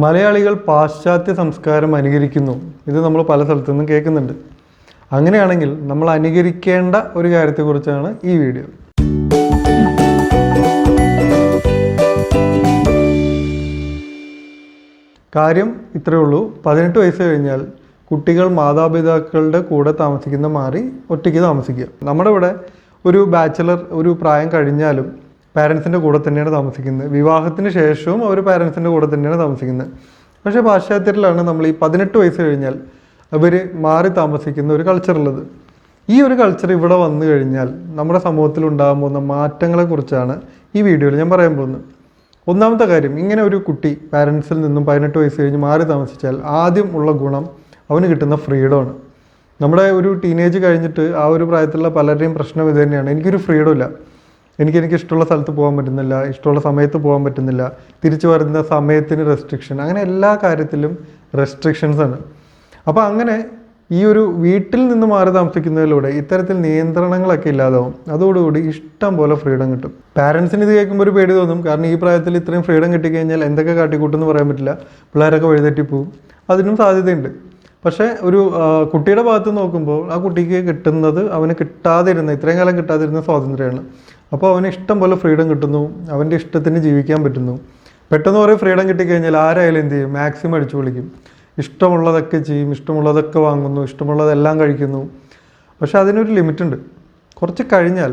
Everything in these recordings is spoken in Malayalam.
മലയാളികൾ പാശ്ചാത്യ സംസ്കാരം അനുകരിക്കുന്നു. ഇത് നമ്മൾ പല സ്ഥലത്തു നിന്നും കേൾക്കുന്നുണ്ട്. അങ്ങനെയാണെങ്കിൽ നമ്മൾ അനുകരിക്കേണ്ട ഒരു കാര്യത്തെക്കുറിച്ചാണ് ഈ വീഡിയോ. കാര്യം ഇത്രയേ ഉള്ളൂ. 18 വയസ്സ് കഴിഞ്ഞാൽ കുട്ടികൾ മാതാപിതാക്കളുടെ കൂടെ താമസിക്കുന്ന മാറി ഒറ്റയ്ക്ക് താമസിക്കുക. നമ്മുടെ ഇവിടെ ഒരു ബാച്ചലർ ഒരു പ്രായം കഴിഞ്ഞാലും പാരൻസിൻ്റെ കൂടെ തന്നെയാണ് താമസിക്കുന്നത്. വിവാഹത്തിന് ശേഷവും അവർ പാരൻസിൻ്റെ കൂടെ തന്നെയാണ് താമസിക്കുന്നത്. പക്ഷേ പാശ്ചാത്യത്തിലാണ് നമ്മൾ ഈ 18 വയസ്സ് കഴിഞ്ഞാൽ അവർ മാറി താമസിക്കുന്ന ഒരു കൾച്ചറുള്ളത്. ഈ ഒരു കൾച്ചർ ഇവിടെ വന്നു കഴിഞ്ഞാൽ നമ്മുടെ സമൂഹത്തിൽ ഉണ്ടാകാൻ പോകുന്ന മാറ്റങ്ങളെക്കുറിച്ചാണ് ഈ വീഡിയോയിൽ ഞാൻ പറയാൻ പോകുന്നത്. ഒന്നാമത്തെ കാര്യം, ഇങ്ങനെ ഒരു കുട്ടി പാരൻസിൽ നിന്നും 18 വയസ്സ് കഴിഞ്ഞ് മാറി താമസിച്ചാൽ ആദ്യം ഉള്ള ഗുണം അവന് കിട്ടുന്ന ഫ്രീഡമാണ്. നമ്മുടെ ഒരു ടീനേജ് കഴിഞ്ഞിട്ട് ആ ഒരു പ്രായത്തിലുള്ള പലരുടെയും പ്രശ്നം ഇത് തന്നെയാണ്. എനിക്കൊരു ഫ്രീഡം ഇല്ല, എനിക്ക് ഇഷ്ടമുള്ള സ്ഥലത്ത് പോകാൻ പറ്റുന്നില്ല, ഇഷ്ടമുള്ള സമയത്ത് പോകാൻ പറ്റുന്നില്ല, തിരിച്ചു വരുന്ന സമയത്തിന് റെസ്ട്രിക്ഷൻ, അങ്ങനെ എല്ലാ കാര്യത്തിലും റെസ്ട്രിക്ഷൻസ് ആണ്. അപ്പോൾ അങ്ങനെ ഈ ഒരു വീട്ടിൽ നിന്ന് മാറി താമസിക്കുന്നതിലൂടെ ഇത്തരത്തിൽ നിയന്ത്രണങ്ങളൊക്കെ ഇല്ലാതാവും. അതോടുകൂടി ഇഷ്ടം പോലെ ഫ്രീഡം കിട്ടും. പാരൻസിന് ഇത് കേൾക്കുമ്പോൾ ഒരു പേടി തോന്നും. കാരണം ഈ പ്രായത്തിൽ ഇത്രയും ഫ്രീഡം കിട്ടിക്കഴിഞ്ഞാൽ എന്തൊക്കെ കാട്ടിക്കൂട്ടെന്ന് പറയാൻ പറ്റില്ല. പിള്ളേരൊക്കെ വഴിതെറ്റിപ്പോവും, അതിനും സാധ്യതയുണ്ട്. പക്ഷേ ഒരു കുട്ടിയുടെ ഭാഗത്ത് നോക്കുമ്പോൾ ആ കുട്ടിക്ക് കിട്ടുന്നത് അവന് ഇത്രയും കാലം കിട്ടാതിരുന്ന സ്വാതന്ത്ര്യമാണ്. അപ്പോൾ അവന് ഇഷ്ടം പോലെ ഫ്രീഡം കിട്ടുന്നു, അവൻ്റെ ഇഷ്ടത്തിന് ജീവിക്കാൻ പറ്റുന്നു. പെട്ടെന്ന് കുറേ ഫ്രീഡം കിട്ടിക്കഴിഞ്ഞാൽ ആരായാലും എന്ത് ചെയ്യും? മാക്സിമം അടിച്ചു പൊളിക്കും. ഇഷ്ടമുള്ളതൊക്കെ ചെയ്യും, ഇഷ്ടമുള്ളതൊക്കെ വാങ്ങുന്നു, ഇഷ്ടമുള്ളതെല്ലാം കഴിക്കുന്നു. പക്ഷെ അതിനൊരു ലിമിറ്റുണ്ട്. കുറച്ച് കഴിഞ്ഞാൽ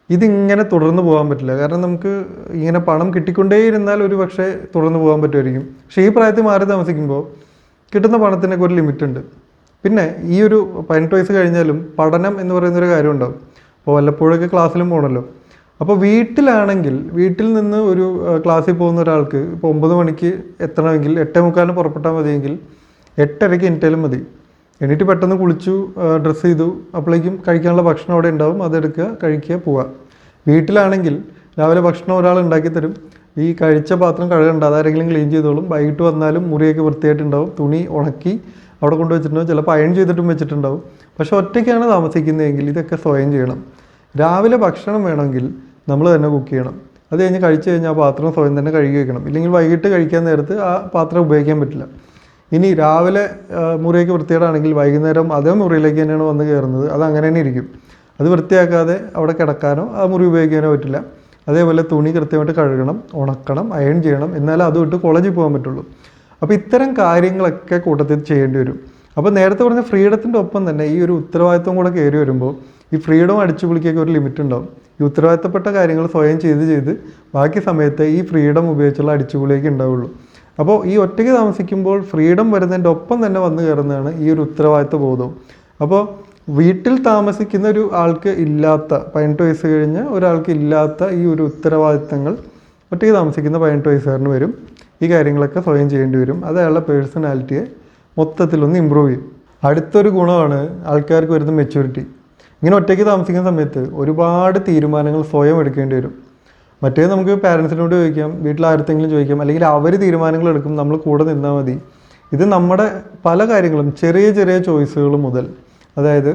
ഇതിങ്ങനെ തുടർന്ന് പോകാൻ പറ്റില്ല. കാരണം നമുക്ക് ഇങ്ങനെ പണം കിട്ടിക്കൊണ്ടേയിരുന്നാൽ ഒരു പക്ഷേ തുടർന്ന് പോകാൻ പറ്റുമായിരിക്കും. പക്ഷേ ഈ പ്രായത്തിൽ മാറി താമസിക്കുമ്പോൾ കിട്ടുന്ന പണത്തിനൊക്കെ ഒരു ലിമിറ്റുണ്ട്. പിന്നെ ഈ ഒരു 18 വയസ്സ് കഴിഞ്ഞാലും പഠനം എന്ന് പറയുന്നൊരു കാര്യം ഉണ്ടാവും. അപ്പോൾ വല്ലപ്പോഴൊക്കെ ക്ലാസ്സിലും പോകണമല്ലോ. അപ്പോൾ വീട്ടിലാണെങ്കിൽ വീട്ടിൽ നിന്ന് ഒരു ക്ലാസ്സിൽ പോകുന്ന ഒരാൾക്ക് ഇപ്പോൾ 9 മണിക്ക് എത്തണമെങ്കിൽ 8:45 പുറപ്പെട്ടാൽ മതിയെങ്കിൽ 8:30 എണീറ്റാലും മതി. എണീറ്റ് പെട്ടെന്ന് കുളിച്ചു, ഡ്രസ്സ് ചെയ്തു, അപ്പോഴേക്കും കഴിക്കാനുള്ള ഭക്ഷണം അവിടെ ഉണ്ടാവും, അതെടുക്കുക, കഴിക്കുക, പോവുക. വീട്ടിലാണെങ്കിൽ രാവിലെ ഭക്ഷണം ഒരാൾ ഉണ്ടാക്കി തരും, ഈ കഴിച്ച പാത്രം കഴുകണ്ട, അതാരെങ്കിലും ക്ലീൻ ചെയ്തോളും. വൈകിട്ട് വന്നാലും മുറിയൊക്കെ വൃത്തിയായിട്ടുണ്ടാവും, തുണി ഉണക്കി അവിടെ കൊണ്ടുവച്ചിട്ടുണ്ടാവും, ചിലപ്പോൾ അയൺ ചെയ്തിട്ടും വെച്ചിട്ടുണ്ടാവും. പക്ഷെ ഒറ്റയ്ക്കാണ് താമസിക്കുന്നതെങ്കിൽ ഇതൊക്കെ സ്വയം ചെയ്യണം. രാവിലെ ഭക്ഷണം വേണമെങ്കിൽ നമ്മൾ തന്നെ കുക്ക് ചെയ്യണം. അത് കഴിഞ്ഞ് കഴിച്ചു കഴിഞ്ഞാൽ ആ പാത്രം സ്വയം തന്നെ കഴുകി വയ്ക്കണം. ഇല്ലെങ്കിൽ വൈകിട്ട് കഴിക്കാൻ നേരത്ത് ആ പാത്രം ഉപയോഗിക്കാൻ പറ്റില്ല. ഇനി രാവിലെ മുറിയൊക്കെ വൃത്തികേടാണെങ്കിൽ വൈകുന്നേരം അതേ മുറിയിലേക്ക് തന്നെയാണ് വന്ന് കയറുന്നത്, അത് അങ്ങനെ തന്നെ ഇരിക്കും. അത് വൃത്തിയാക്കാതെ അവിടെ കിടക്കാനോ ആ മുറി ഉപയോഗിക്കാനോ പറ്റില്ല. അതേപോലെ തുണി കൃത്യമായിട്ട് കഴുകണം, ഉണക്കണം, അയൺ ചെയ്യണം, എന്നാലും അതും ഇട്ട് കോളേജിൽ പോകാൻ പറ്റുള്ളൂ. അപ്പോൾ ഇത്തരം കാര്യങ്ങളൊക്കെ കൂട്ടത്തിൽ ചെയ്യേണ്ടി വരും. അപ്പോൾ നേരത്തെ പറഞ്ഞ ഫ്രീഡത്തിൻ്റെ ഒപ്പം തന്നെ ഈ ഒരു ഉത്തരവാദിത്വം കൂടെ കയറി വരുമ്പോൾ ഈ ഫ്രീഡം അടിച്ചു പൊളിക്കൊക്കെ ഒരു ലിമിറ്റ് ഉണ്ടാവും. ഈ ഉത്തരവാദിത്തപ്പെട്ട കാര്യങ്ങൾ സ്വയം ചെയ്ത് ബാക്കി സമയത്ത് ഈ ഫ്രീഡം ഉപയോഗിച്ചുള്ള അടിച്ചുപൊളിയൊക്കെ ഉണ്ടാവുള്ളൂ. അപ്പോൾ ഈ ഒറ്റയ്ക്ക് താമസിക്കുമ്പോൾ ഫ്രീഡം വരുന്നതിൻ്റെ ഒപ്പം തന്നെ വന്നു കയറുന്നതാണ് ഈ ഒരു ഉത്തരവാദിത്വ ബോധവും. അപ്പോൾ വീട്ടിൽ താമസിക്കുന്ന ഒരു ആൾക്ക് ഇല്ലാത്ത, 18 വയസ്സ് കഴിഞ്ഞ ഒരാൾക്ക് ഇല്ലാത്ത ഈ ഒരു ഉത്തരവാദിത്തങ്ങൾ ഒറ്റയ്ക്ക് താമസിക്കുന്ന 18 വയസ്സുകാരന് വരും. ഈ കാര്യങ്ങളൊക്കെ സ്വയം ചെയ്യേണ്ടി വരും. അത് അയാളുടെ പേഴ്സണാലിറ്റിയെ മൊത്തത്തിലൊന്ന് ഇമ്പ്രൂവ് ചെയ്യും. അടുത്തൊരു ഗുണമാണ് ആൾക്കാർക്ക് വരുന്ന മെച്യൂരിറ്റി. ഇങ്ങനെ ഒറ്റയ്ക്ക് താമസിക്കുന്ന സമയത്ത് ഒരുപാട് തീരുമാനങ്ങൾ സ്വയം എടുക്കേണ്ടി വരും. മറ്റേ നമുക്ക് പാരൻസിനോട് ചോദിക്കാം, വീട്ടിൽ ആരെങ്കിലും ചോദിക്കാം, അല്ലെങ്കിൽ അവർ തീരുമാനങ്ങൾ എടുക്കും, നമ്മൾ കൂടെ നിന്നാൽ മതി. ഇത് നമ്മുടെ പല കാര്യങ്ങളും ചെറിയ ചെറിയ ചോയ്സുകൾ മുതൽ, അതായത്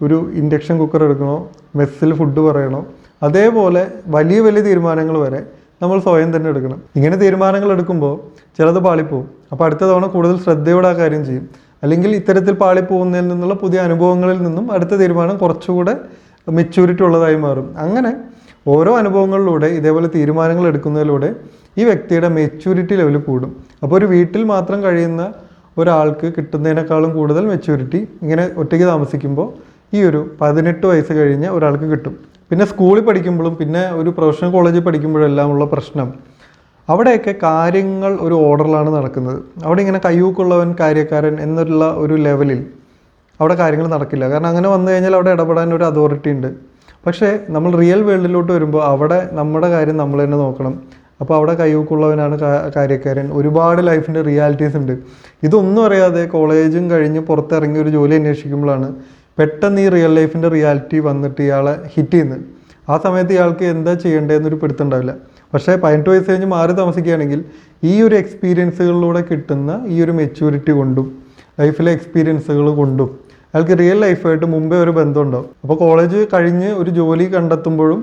ഒരു ഇൻഡക്ഷൻ കുക്കർ എടുക്കണോ, മെസ്സിൽ ഫുഡ് പറയണോ, അതേപോലെ വലിയ വലിയ തീരുമാനങ്ങൾ വരെ നമ്മൾ സ്വയം തന്നെ എടുക്കണം. ഇങ്ങനെ തീരുമാനങ്ങൾ എടുക്കുമ്പോൾ ചിലത് പാളിപ്പോവും. അപ്പോൾ അടുത്ത തവണ കൂടുതൽ ശ്രദ്ധയോടെ ആ കാര്യം ചെയ്യും. അല്ലെങ്കിൽ ഇത്തരത്തിൽ പാളിപ്പോകുന്നതിൽ നിന്നുള്ള പുതിയ അനുഭവങ്ങളിൽ നിന്നും അടുത്ത തീരുമാനം കുറച്ചുകൂടെ മെച്യൂരിറ്റി ഉള്ളതായി മാറും. അങ്ങനെ ഓരോ അനുഭവങ്ങളിലൂടെ ഇതേപോലെ തീരുമാനങ്ങൾ എടുക്കുന്നതിലൂടെ ഈ വ്യക്തിയുടെ മെച്യൂരിറ്റി ലെവൽ കൂടും. അപ്പോൾ ഒരു വീട്ടിൽ മാത്രം കഴിയുന്ന ഒരാൾക്ക് കിട്ടുന്നതിനേക്കാളും കൂടുതൽ മെച്യൂരിറ്റി ഇങ്ങനെ ഒറ്റയ്ക്ക് താമസിക്കുമ്പോൾ ഈ ഒരു 18 വയസ്സ് കഴിഞ്ഞ ഒരാൾക്ക് കിട്ടും. പിന്നെ സ്കൂളിൽ പഠിക്കുമ്പോഴും പിന്നെ ഒരു പ്രൊഫഷണൽ കോളേജിൽ പഠിക്കുമ്പോഴെല്ലാം ഉള്ള പ്രശ്നം, അവിടെയൊക്കെ കാര്യങ്ങൾ ഒരു ഓർഡറിലാണ് നടക്കുന്നത്. അവിടെ ഇങ്ങനെ കയ്യൂക്കുള്ളവൻ കാര്യക്കാരൻ എന്നുള്ള ഒരു ലെവലിൽ അവിടെ കാര്യങ്ങൾ നടക്കില്ല. കാരണം അങ്ങനെ വന്നു കഴിഞ്ഞാൽ അവിടെ ഇടപെടാൻ ഒരു അതോറിറ്റി ഉണ്ട്. പക്ഷേ നമ്മൾ റിയൽ വേൾഡിലോട്ട് വരുമ്പോൾ അവിടെ നമ്മുടെ കാര്യം നമ്മൾ തന്നെ നോക്കണം. അപ്പോൾ അവിടെ കയ്യൂക്കുള്ളവനാണ് കാര്യക്കാരൻ. ഒരുപാട് ലൈഫിൻ്റെ റിയാലിറ്റീസ് ഉണ്ട്. ഇതൊന്നും അറിയാതെ കോളേജും കഴിഞ്ഞ് പുറത്തിറങ്ങി ഒരു ജോലി അന്വേഷിക്കുമ്പോഴാണ് പെട്ടെന്ന് ഈ റിയൽ ലൈഫിൻ്റെ റിയാലിറ്റി വന്നിട്ട് ഇയാളെ ഹിറ്റ് ചെയ്യുന്നത്. ആ സമയത്ത് ഇയാൾക്ക് എന്താ ചെയ്യേണ്ടതെന്നൊരു പിടുത്തുണ്ടാവില്ല. പക്ഷേ 18 വയസ്സ് കഴിഞ്ഞ് മാറി താമസിക്കുകയാണെങ്കിൽ ഈ ഒരു എക്സ്പീരിയൻസുകളിലൂടെ കിട്ടുന്ന ഈ ഒരു മെച്യൂരിറ്റി കൊണ്ടും ലൈഫിലെ എക്സ്പീരിയൻസുകൾ കൊണ്ടും അയാൾക്ക് റിയൽ ലൈഫായിട്ട് മുമ്പേ ഒരു ബന്ധമുണ്ടാവും. അപ്പോൾ കോളേജ് കഴിഞ്ഞ് ഒരു ജോലി കണ്ടെത്തുമ്പോഴും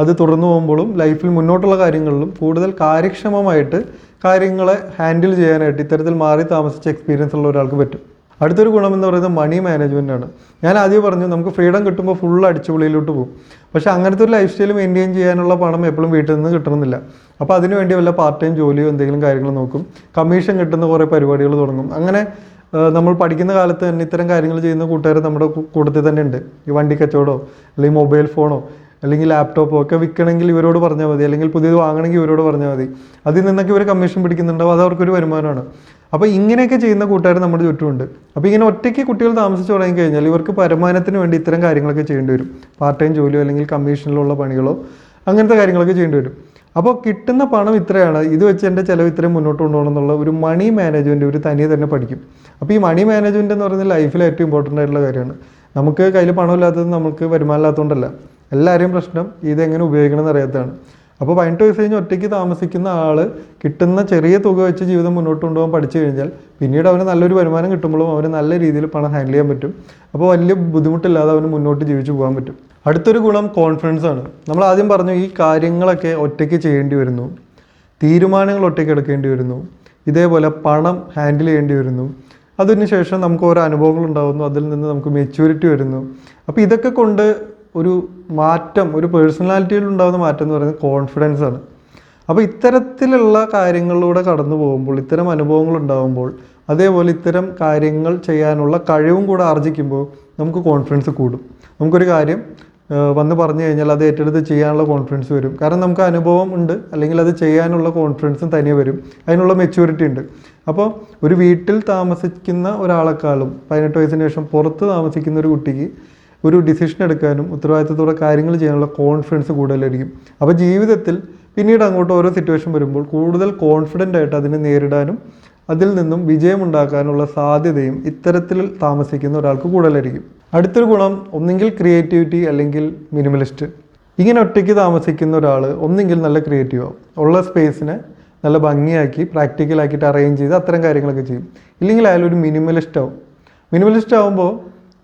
അത് തുടർന്നു പോകുമ്പോഴും ലൈഫിൽ മുന്നോട്ടുള്ള കാര്യങ്ങളിലും കൂടുതൽ കാര്യക്ഷമമായിട്ട് കാര്യങ്ങളെ ഹാൻഡിൽ ചെയ്യാനായിട്ട് ഇത്തരത്തിൽ മാറി താമസിച്ച എക്സ്പീരിയൻസ് ഉള്ള ഒരാൾക്ക് പറ്റും. അടുത്തൊരു ഗുണം എന്ന് പറയുന്നത് മണി മാനേജ്മെൻ്റ് ആണ്. ഞാൻ ആദ്യം പറഞ്ഞു നമുക്ക് ഫ്രീഡം കിട്ടുമ്പോൾ ഫുൾ അടിച്ചുപൊളിയിലോട്ട് പോകും. പക്ഷേ അങ്ങനത്തെ ഒരു ലൈഫ് സ്റ്റൈൽ മെയിൻറ്റെയിൻ ചെയ്യാനുള്ള പണം എപ്പോഴും വീട്ടിൽ നിന്ന് കിട്ടണമെന്നില്ല. അപ്പോൾ അതിനുവേണ്ടി വല്ല പാർട്ട് ടൈം ജോലിയോ എന്തെങ്കിലും കാര്യങ്ങൾ നോക്കും, കമ്മീഷൻ കിട്ടുന്ന കുറേ പരിപാടികൾ തുടങ്ങും. അങ്ങനെ നമ്മൾ പഠിക്കുന്ന കാലത്ത് തന്നെ ഇത്തരം കാര്യങ്ങൾ ചെയ്യുന്ന കൂട്ടുകാർ നമ്മുടെ കൂട്ടത്തിൽ തന്നെ ഉണ്ട്. ഈ വണ്ടി കച്ചവടമോ അല്ലെങ്കിൽ മൊബൈൽ ഫോണോ അല്ലെങ്കിൽ ലാപ്ടോപ്പോ ഒക്കെ വിൽക്കണമെങ്കിൽ ഇവരോട് പറഞ്ഞാൽ മതി, അല്ലെങ്കിൽ പുതിയത് വാങ്ങണമെങ്കിൽ ഇവരോട് പറഞ്ഞാൽ മതി. അതിൽ നിന്നൊക്കെ ഇവർ കമ്മീഷൻ പിടിക്കുന്നുണ്ടാവും, അത് അവർക്കൊരു വരുമാനമാണ്. അപ്പോൾ ഇങ്ങനെയൊക്കെ ചെയ്യുന്ന കൂട്ടുകാർ നമ്മുടെ ചുറ്റുമുണ്ട്. അപ്പോൾ ഇങ്ങനെ ഒറ്റയ്ക്ക് കുട്ടികൾ താമസിച്ച് തുടങ്ങി കഴിഞ്ഞാൽ ഇവർക്ക് വരുമാനത്തിന് വേണ്ടി ഇത്തരം കാര്യങ്ങളൊക്കെ ചെയ്യേണ്ടി വരും. പാർട്ട് ടൈം ജോലിയോ അല്ലെങ്കിൽ കമ്മീഷനിലുള്ള പണികളോ അങ്ങനത്തെ കാര്യങ്ങളൊക്കെ ചെയ്യേണ്ടി വരും. അപ്പോൾ കിട്ടുന്ന പണം ഇത്രയാണ്, ഇത് വെച്ച് എൻ്റെ ചിലവ് ഇത്രയും മുന്നോട്ട് കൊണ്ടുപോകണം എന്നുള്ള ഒരു മണി മാനേജ്മെൻറ്റ് ഒരു തനിയെ തന്നെ പഠിക്കും. അപ്പോൾ ഈ മണി മാനേജ്മെൻറ്റ് എന്ന് പറയുന്നത് ലൈഫിൽ ഏറ്റവും ഇമ്പോർട്ടൻ്റ് ആയിട്ടുള്ള കാര്യമാണ്. നമുക്ക് കയ്യിൽ പണമില്ലാത്തത് നമുക്ക് വരുമാനമില്ലാത്തതുകൊണ്ടല്ല, എല്ലാവരെയും പ്രശ്നം ഇതെങ്ങനെ ഉപയോഗിക്കണമെന്ന് അറിയാത്തതാണ്. അപ്പോൾ 18 വയസ്സ് കഴിഞ്ഞ് ഒറ്റയ്ക്ക് താമസിക്കുന്ന ആൾ കിട്ടുന്ന ചെറിയ തുക വെച്ച് ജീവിതം മുന്നോട്ട് കൊണ്ടുപോകാൻ പഠിച്ചു കഴിഞ്ഞാൽ പിന്നീട് അവന് നല്ലൊരു വരുമാനം കിട്ടുമ്പോഴും അവന് നല്ല രീതിയിൽ പണം ഹാൻഡിൽ ചെയ്യാൻ പറ്റും. അപ്പോൾ വലിയ ബുദ്ധിമുട്ടില്ലാതെ അവന് മുന്നോട്ട് ജീവിച്ചു പോകാൻ പറ്റും. അടുത്തൊരു ഗുണം കോൺഫിഡൻസ് ആണ്. നമ്മൾ ആദ്യം പറഞ്ഞു ഈ കാര്യങ്ങളൊക്കെ ഒറ്റയ്ക്ക് ചെയ്യേണ്ടി വരുന്നു, തീരുമാനങ്ങൾ ഒറ്റയ്ക്ക് എടുക്കേണ്ടി വരുന്നു, ഇതേപോലെ പണം ഹാൻഡിൽ ചെയ്യേണ്ടി വരുന്നു. അതിനുശേഷം നമുക്ക് ഓരോ അനുഭവങ്ങൾ ഉണ്ടാകുന്നു, അതിൽ നിന്ന് നമുക്ക് മെച്യൂരിറ്റി വരുന്നു. അപ്പോൾ ഇതൊക്കെ കൊണ്ട് ഒരു മാറ്റം, ഒരു പേഴ്സണാലിറ്റിയിൽ ഉണ്ടാകുന്ന മാറ്റം എന്ന് പറയുന്നത് കോൺഫിഡൻസ് ആണ്. അപ്പോൾ ഇത്തരത്തിലുള്ള കാര്യങ്ങളിലൂടെ കടന്നു പോകുമ്പോൾ, ഇത്തരം അനുഭവങ്ങൾ ഉണ്ടാകുമ്പോൾ, അതേപോലെ ഇത്തരം കാര്യങ്ങൾ ചെയ്യാനുള്ള കഴിവും കൂടെ ആർജിക്കുമ്പോൾ നമുക്ക് കോൺഫിഡൻസ് കൂടും. നമുക്കൊരു കാര്യം വന്ന് പറഞ്ഞു കഴിഞ്ഞാൽ അത് ഏറ്റെടുത്ത് ചെയ്യാനുള്ള കോൺഫിഡൻസ് വരും. കാരണം നമുക്ക് അനുഭവം ഉണ്ട്, അല്ലെങ്കിൽ അത് ചെയ്യാനുള്ള കോൺഫിഡൻസും തനിയെ വരും, അതിനുള്ള മെച്യൂരിറ്റി ഉണ്ട്. അപ്പോൾ ഒരു വീട്ടിൽ താമസിക്കുന്ന ഒരാളെക്കാളും 18 വയസ്സിന് ശേഷം പുറത്ത് താമസിക്കുന്ന ഒരു കുട്ടിക്ക് ഒരു ഡിസിഷൻ എടുക്കാനും ഉത്തരവാദിത്തത്തോടെ കാര്യങ്ങൾ ചെയ്യാനുള്ള കോൺഫിഡൻസ് കൂടുതലായിരിക്കും. അപ്പോൾ ജീവിതത്തിൽ പിന്നീട് അങ്ങോട്ട് ഓരോ സിറ്റുവേഷൻ വരുമ്പോൾ കൂടുതൽ കോൺഫിഡൻ്റ് ആയിട്ട് അതിനെ നേരിടാനും അതിൽ നിന്നും വിജയമുണ്ടാക്കാനുള്ള സാധ്യതയും ഇത്തരത്തിൽ താമസിക്കുന്ന ഒരാൾക്ക് കൂടുതലായിരിക്കും. അടുത്തൊരു ഗുണം ഒന്നെങ്കിൽ ക്രിയേറ്റിവിറ്റി അല്ലെങ്കിൽ മിനിമലിസ്റ്റ്. ഇങ്ങനെ ഒറ്റയ്ക്ക് താമസിക്കുന്ന ഒരാൾ ഒന്നെങ്കിൽ നല്ല ക്രിയേറ്റീവ് ആവും, ഉള്ള സ്പേസിനെ നല്ല ഭംഗിയാക്കി പ്രാക്ടിക്കലാക്കിയിട്ട് അറേഞ്ച് ചെയ്ത് അത്തരം കാര്യങ്ങളൊക്കെ ചെയ്യും. ഇല്ലെങ്കിൽ അയാളൊരു മിനിമലിസ്റ്റ് ആവും. മിനിമലിസ്റ്റ് ആവുമ്പോൾ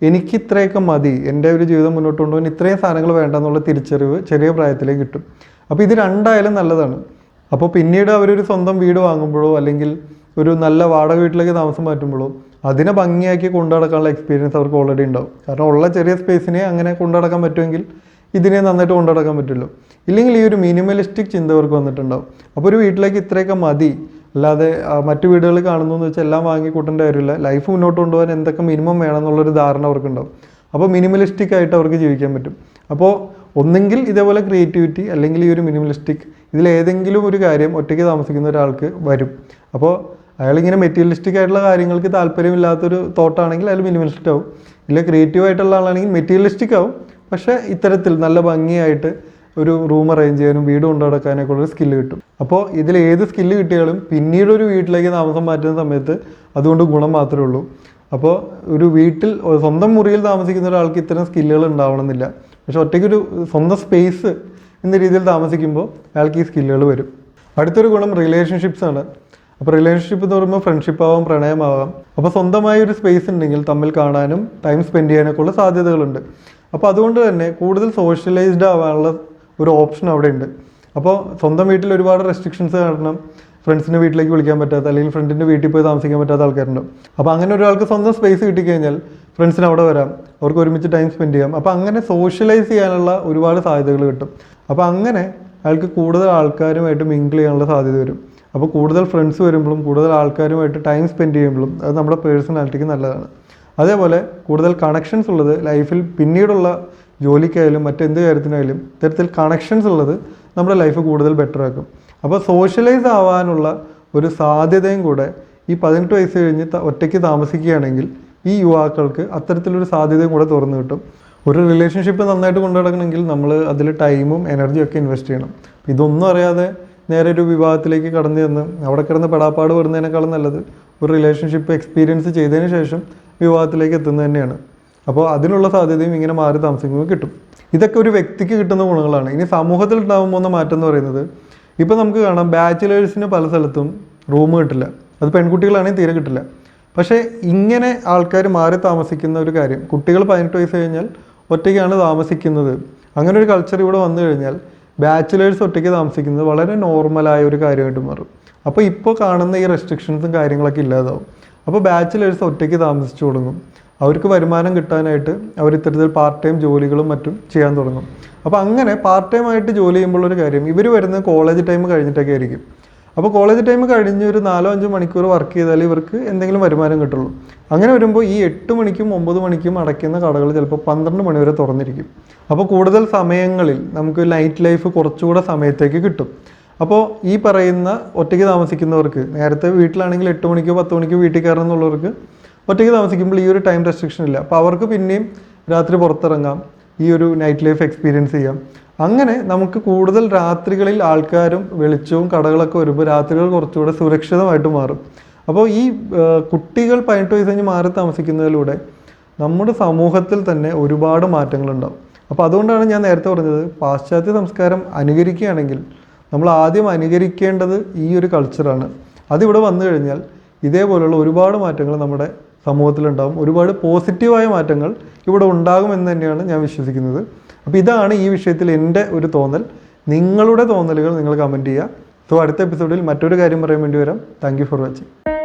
എനിക്ക് ഇത്രയൊക്കെ മതി, എൻ്റെ ഒരു ജീവിതം മുന്നോട്ട് കൊണ്ടുപോകാൻ ഇത്രയും സാധനങ്ങൾ വേണ്ടെന്നുള്ള തിരിച്ചറിവ് ചെറിയ പ്രായത്തിലേക്ക് കിട്ടും. അപ്പോൾ ഇത് രണ്ടായാലും നല്ലതാണ്. അപ്പോൾ പിന്നീട് അവരൊരു സ്വന്തം വീട് വാങ്ങുമ്പോഴോ അല്ലെങ്കിൽ ഒരു നല്ല വാടക വീട്ടിലേക്ക് താമസം മാറ്റുമ്പോഴോ അതിനെ ഭംഗിയാക്കി കൊണ്ടുനടക്കാനുള്ള എക്സ്പീരിയൻസ് അവർക്ക് ഓൾറെഡി ഉണ്ടാവും. കാരണം ഉള്ള ചെറിയ സ്പേസിനെ അങ്ങനെ കൊണ്ടുനടക്കാൻ പറ്റുമെങ്കിൽ ഇതിനെ നന്നായിട്ട് കൊണ്ടുനടക്കാൻ പറ്റുമല്ലോ. ഇല്ലെങ്കിൽ ഈ ഒരു മിനിമലിസ്റ്റിക് ചിന്ത അവർക്ക് വന്നിട്ടുണ്ടാവും. അപ്പോൾ ഒരു വീട്ടിലേക്ക് ഇത്രയൊക്കെ മതി, അല്ലാതെ മറ്റു വീടുകൾ കാണുന്നു എന്ന് വെച്ചാൽ എല്ലാം വാങ്ങി കൂട്ടേണ്ട കാര്യമില്ല. ലൈഫ് മുന്നോട്ട് കൊണ്ടുപോകാൻ എന്തൊക്കെ മിനിമം വേണം എന്നുള്ളൊരു ധാരണ അവർക്കുണ്ടാവും. അപ്പോൾ മിനിമലിസ്റ്റിക് ആയിട്ട് അവർക്ക് ജീവിക്കാൻ പറ്റും. അപ്പോൾ ഒന്നെങ്കിൽ ഇതേപോലെ ക്രിയേറ്റിവിറ്റി അല്ലെങ്കിൽ ഈ ഒരു മിനിമലിസ്റ്റിക്, ഇതിലേതെങ്കിലും ഒരു കാര്യം ഒറ്റയ്ക്ക് താമസിക്കുന്ന ഒരാൾക്ക് വരും. അപ്പോൾ അയാളിങ്ങനെ മെറ്റീരിയലിസ്റ്റിക് ആയിട്ടുള്ള കാര്യങ്ങൾക്ക് താല്പര്യമില്ലാത്തൊരു തോട്ടാണെങ്കിൽ അയാൾ മിനിമലിസ്റ്റ് ആവും. ഇല്ല ക്രിയേറ്റീവ് ആയിട്ടുള്ള ആളാണെങ്കിൽ മെറ്റീരിയലിസ്റ്റിക് ആവും. പക്ഷേ ഇത്തരത്തിൽ നല്ല ഭംഗിയായിട്ട് ഒരു റൂം അറേഞ്ച് ചെയ്യാനും വീട് കൊണ്ടു നടക്കാനൊക്കെ ഉള്ളൊരു സ്കില്ല് കിട്ടും. അപ്പോൾ ഇതിൽ ഏത് സ്കില്ല് കിട്ടിയാലും പിന്നീട് ഒരു വീട്ടിലേക്ക് താമസം മാറ്റുന്ന സമയത്ത് അതുകൊണ്ട് ഗുണം മാത്രമേ ഉള്ളൂ. അപ്പോൾ ഒരു വീട്ടിൽ സ്വന്തം മുറിയിൽ താമസിക്കുന്ന ഒരാൾക്ക് ഇത്തരം സ്കില്ലുകൾ ഉണ്ടാവണമെന്നില്ല. പക്ഷെ ഒറ്റയ്ക്കൊരു സ്വന്തം സ്പേസ് എന്ന രീതിയിൽ താമസിക്കുമ്പോൾ അയാൾക്ക് ഈ സ്കില്ലുകൾ വരും. അടുത്തൊരു ഗുണം റിലേഷൻഷിപ്സ് ആണ്. അപ്പോൾ റിലേഷൻഷിപ്പ് എന്ന് പറയുമ്പോൾ ഫ്രണ്ട്ഷിപ്പ് ആവാം, പ്രണയമാവാം. അപ്പോൾ സ്വന്തമായി ഒരു സ്പേസ് ഉണ്ടെങ്കിൽ തമ്മിൽ കാണാനും ടൈം സ്പെൻഡ് ചെയ്യാനൊക്കെ ഉള്ള സാധ്യതകളുണ്ട്. അപ്പോൾ അതുകൊണ്ട് തന്നെ കൂടുതൽ സോഷ്യലൈസ്ഡ് ആവാനുള്ള ഒരു ഓപ്ഷൻ അവിടെ ഉണ്ട്. അപ്പോൾ സ്വന്തം വീട്ടിൽ ഒരുപാട് റെസ്ട്രിക്ഷൻസ് കാരണം ഫ്രണ്ട്സിൻ്റെ വീട്ടിലേക്ക് വിളിക്കാൻ പറ്റാത്ത അല്ലെങ്കിൽ ഫ്രണ്ടിൻ്റെ വീട്ടിൽ പോയി താമസിക്കാൻ പറ്റാത്ത ആൾക്കാരുണ്ട്. അപ്പോൾ അങ്ങനെ ഒരാൾക്ക് സ്വന്തം സ്പേസ് കിട്ടിക്കഴിഞ്ഞാൽ ഫ്രണ്ട്സിന് അവിടെ വരാം, അവർക്ക് ഒരുമിച്ച് ടൈം സ്പെൻഡ് ചെയ്യാം. അപ്പോൾ അങ്ങനെ സോഷ്യലൈസ് ചെയ്യാനുള്ള ഒരുപാട് സാധ്യതകൾ കിട്ടും. അപ്പോൾ അങ്ങനെ അയാൾക്ക് കൂടുതൽ ആൾക്കാരുമായിട്ട് മിങ്കിൾ ചെയ്യാനുള്ള സാധ്യത വരും. അപ്പോൾ കൂടുതൽ ഫ്രണ്ട്സ് വരുമ്പോഴും കൂടുതൽ ആൾക്കാരുമായിട്ട് ടൈം സ്പെൻഡ് ചെയ്യുമ്പോഴും അത് നമ്മുടെ പേഴ്സണാലിറ്റിക്ക് നല്ലതാണ്. അതേപോലെ കൂടുതൽ കണക്ഷൻസ് ഉള്ളത് ലൈഫിൽ പിന്നീടുള്ള ജോലിക്കായാലും മറ്റെന്ത് കാര്യത്തിനായാലും ഇത്തരത്തിൽ കണക്ഷൻസ് ഉള്ളത് നമ്മുടെ ലൈഫ് കൂടുതൽ ബെറ്റർ ആക്കും. അപ്പോൾ സോഷ്യലൈസ് ആവാനുള്ള ഒരു സാധ്യതയും കൂടെ ഈ 18 വയസ്സ് കഴിഞ്ഞ് ഒറ്റയ്ക്ക് താമസിക്കുകയാണെങ്കിൽ ഈ യുവാക്കൾക്ക് അത്തരത്തിലൊരു സാധ്യതയും കൂടെ തുറന്നു കിട്ടും. ഒരു റിലേഷൻഷിപ്പ് നന്നായിട്ട് കൊണ്ടു നടക്കണമെങ്കിൽ നമ്മൾ അതിൽ ടൈമും എനർജിയും ഒക്കെ ഇൻവെസ്റ്റ് ചെയ്യണം. ഇതൊന്നും അറിയാതെ നേരെ ഒരു വിവാഹത്തിലേക്ക് കടന്നു ചെന്ന് അവിടെ കിടന്ന് പെടാപ്പാട് വരുന്നതിനേക്കാളും നല്ലത് ഒരു റിലേഷൻഷിപ്പ് എക്സ്പീരിയൻസ് ചെയ്തതിന് ശേഷം വിവാഹത്തിലേക്ക് എത്തുന്നത് തന്നെയാണ്. അപ്പോൾ അതിനുള്ള സാധ്യതയും ഇങ്ങനെ മാറി താമസിക്കുമ്പോൾ കിട്ടും. ഇതൊക്കെ ഒരു വ്യക്തിക്ക് കിട്ടുന്ന ഗുണങ്ങളാണ്. ഇനി സമൂഹത്തിൽ ഉണ്ടാകുമ്പോൾ മാറ്റം എന്ന് പറയുന്നത്, ഇപ്പോൾ നമുക്ക് കാണാം ബാച്ചിലേഴ്സിന് പല സ്ഥലത്തും റൂം കിട്ടില്ല. അത് പെൺകുട്ടികളാണെങ്കിൽ തീരെ കിട്ടില്ല. പക്ഷേ ഇങ്ങനെ ആൾക്കാർ മാറി താമസിക്കുന്ന ഒരു കാര്യം, കുട്ടികൾ 18 വയസ്സ് കഴിഞ്ഞാൽ ഒറ്റയ്ക്കാണ് താമസിക്കുന്നത്, അങ്ങനെ ഒരു കൾച്ചർ ഇവിടെ വന്നു കഴിഞ്ഞാൽ ബാച്ചിലേഴ്സ് ഒറ്റയ്ക്ക് താമസിക്കുന്നത് വളരെ നോർമലായ ഒരു കാര്യമായിട്ട് മാറും. അപ്പോൾ ഇപ്പോൾ കാണുന്ന ഈ റെസ്ട്രിക്ഷൻസും കാര്യങ്ങളൊക്കെ ഇല്ലാതാവും. അപ്പോൾ ബാച്ചിലേഴ്സ് ഒറ്റയ്ക്ക് താമസിച്ചു തുടങ്ങും. അവർക്ക് വരുമാനം കിട്ടാനായിട്ട് അവർ ഇത്തരത്തിൽ പാർട്ട് ടൈം ജോലികളും മറ്റും ചെയ്യാൻ തുടങ്ങും. അപ്പോൾ അങ്ങനെ പാർട്ട് ടൈം ആയിട്ട് ജോലി ചെയ്യുമ്പോഴൊരു കാര്യം, ഇവർ വരുന്നത് കോളേജ് ടൈം കഴിഞ്ഞിട്ടൊക്കെ ആയിരിക്കും. അപ്പോൾ കോളേജ് ടൈം കഴിഞ്ഞ് ഒരു 4-5 മണിക്കൂർ വർക്ക് ചെയ്താൽ ഇവർക്ക് എന്തെങ്കിലും വരുമാനം കിട്ടുള്ളൂ. അങ്ങനെ വരുമ്പോൾ ഈ 8 മണിക്കും 9 മണിക്കും അടയ്ക്കുന്ന കടകൾ ചിലപ്പോൾ 12 മണി വരെ തുറന്നിരിക്കും. അപ്പോൾ കൂടുതൽ സമയങ്ങളിൽ നമുക്ക് നൈറ്റ് ലൈഫ് കുറച്ചുകൂടെ സമയത്തേക്ക് കിട്ടും. അപ്പോൾ ഈ പറയുന്ന ഒറ്റയ്ക്ക് താമസിക്കുന്നവർക്ക്, നേരത്തെ വീട്ടിലാണെങ്കിൽ 8 മണിക്കോ 10 മണിക്കോ വീട്ടിൽ കയറണം എന്നുള്ളവർക്ക് ഒറ്റയ്ക്ക് താമസിക്കുമ്പോൾ ഈ ഒരു ടൈം റെസ്ട്രിക്ഷൻ ഇല്ല. അപ്പോൾ അവർക്ക് പിന്നെയും രാത്രി പുറത്തിറങ്ങാം, ഈ ഒരു നൈറ്റ് ലൈഫ് എക്സ്പീരിയൻസ് ചെയ്യാം. അങ്ങനെ നമുക്ക് കൂടുതൽ രാത്രികളിൽ ആൾക്കാരും വെളിച്ചവും കടകളൊക്കെ വരുമ്പോൾ രാത്രികൾ കുറച്ചുകൂടെ സുരക്ഷിതമായിട്ട് മാറും. അപ്പോൾ ഈ കുട്ടികൾ 18 വയസ്സ് കഴിഞ്ഞ് മാറി താമസിക്കുന്നതിലൂടെ നമ്മുടെ സമൂഹത്തിൽ തന്നെ ഒരുപാട് മാറ്റങ്ങളുണ്ടാവും. അപ്പോൾ അതുകൊണ്ടാണ് ഞാൻ നേരത്തെ പറഞ്ഞത്, പാശ്ചാത്യ സംസ്കാരം അനുകരിക്കുകയാണെങ്കിൽ നമ്മൾ ആദ്യം അനുകരിക്കേണ്ടത് ഈ ഒരു കൾച്ചറാണ്. അതിവിടെ വന്നു കഴിഞ്ഞാൽ ഇതേപോലുള്ള ഒരുപാട് മാറ്റങ്ങൾ നമ്മുടെ സമൂഹത്തിലുണ്ടാകും. ഒരുപാട് പോസിറ്റീവായ മാറ്റങ്ങൾ ഇവിടെ ഉണ്ടാകുമെന്ന് തന്നെയാണ് ഞാൻ വിശ്വസിക്കുന്നത്. അപ്പോൾ ഇതാണ് ഈ വിഷയത്തിൽ എൻ്റെ ഒരു തോന്നൽ. നിങ്ങളുടെ തോന്നലുകൾ നിങ്ങൾ കമൻറ്റ് ചെയ്യുക. സോ അടുത്ത എപ്പിസോഡിൽ മറ്റൊരു കാര്യം പറയാൻ വേണ്ടി വരാം. Thank you for watching.